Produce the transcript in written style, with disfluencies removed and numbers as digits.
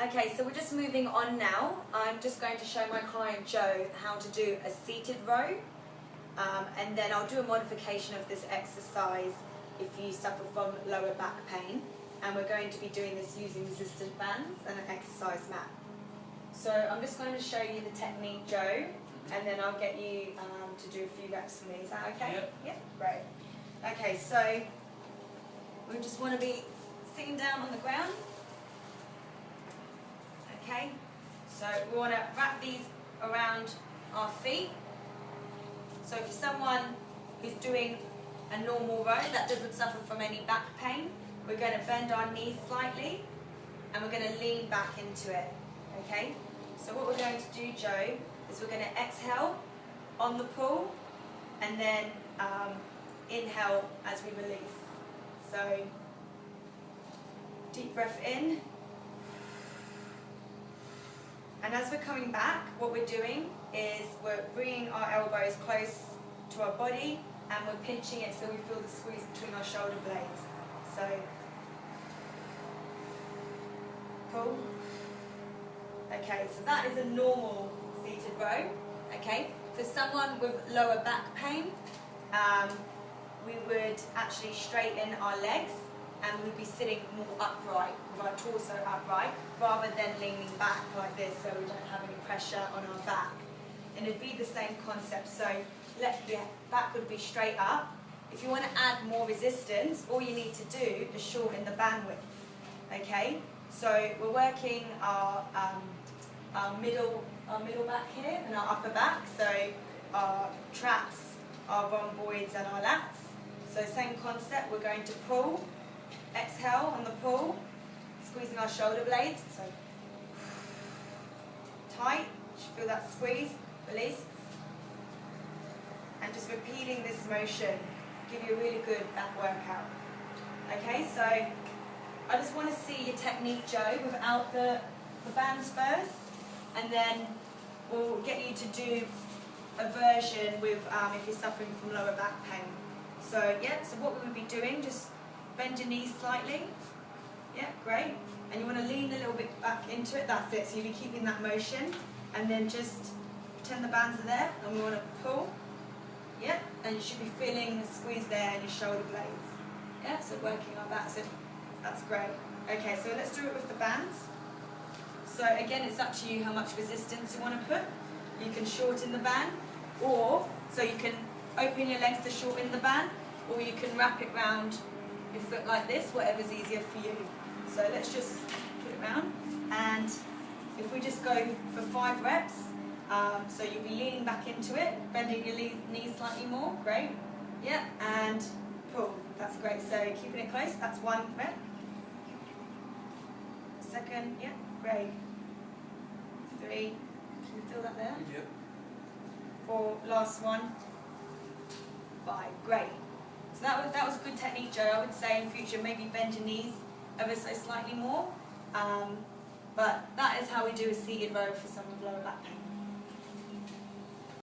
Okay, so we're just moving on now. I'm just going to show my client Joe how to do a seated row, and then I'll do a modification of this exercise if you suffer from lower back pain. And we're going to be doing this using resistant bands and an exercise mat. So I'm just going to show you the technique, Joe, and then I'll get you to do a few reps for me. Is that okay? Yep. Yeah, great. Okay, so we just want to be sitting down on the ground. Okay, so we want to wrap these around our feet. So if you're someone who's doing a normal row that doesn't suffer from any back pain, we're going to bend our knees slightly and we're going to lean back into it. Okay, so what we're going to do, Joe, is we're going to exhale on the pull and then inhale as we release. So deep breath in. And as we're coming back, what we're doing is we're bringing our elbows close to our body and we're pinching it so we feel the squeeze between our shoulder blades. So, pull. Okay, so that is a normal seated row. Okay, for someone with lower back pain, we would actually straighten our legs and we'd be sitting more upright, with our torso upright, rather than leaning back like this so we don't have any pressure on our back. And it'd be the same concept, so let the back would be straight up. If you want to add more resistance, all you need to do is shorten the bandwidth. Okay, so we're working our middle back here and our upper back, so our traps, our rhomboids and our lats. So same concept, we're going to pull, exhale on the pull, squeezing our shoulder blades, so tight, feel that squeeze, release, and just repeating this motion, give you a really good back workout. Okay, so I just want to see your technique, Joe, without the bands first, and then we'll get you to do a version with if you're suffering from lower back pain. So yeah, so what we would be doing, just bend your knees slightly. Yeah, great. And you want to lean a little bit back into it, that's it. So you'll be keeping that motion, and then just pretend the bands are there, and we want to pull. Yeah, and you should be feeling the squeeze there in your shoulder blades. Yeah, so working our back, so that's great. Okay, so let's do it with the bands. So again, it's up to you how much resistance you want to put. You can shorten the band, or so you can open your legs to shorten the band, or you can wrap it round your foot like this, whatever's easier for you. So let's just put it round, and if we just go for 5 reps, so you'll be leaning back into it, bending your knees slightly more, great, yeah, and pull, that's great, so keeping it close, that's 1 rep, 2nd, yeah, great, 3, can you feel that there? Yep. 4, last one, 5, great. So that was a good technique, Joe. I would say in future maybe bend your knees ever so slightly more, but that is how we do a seated row for someone with lower back pain.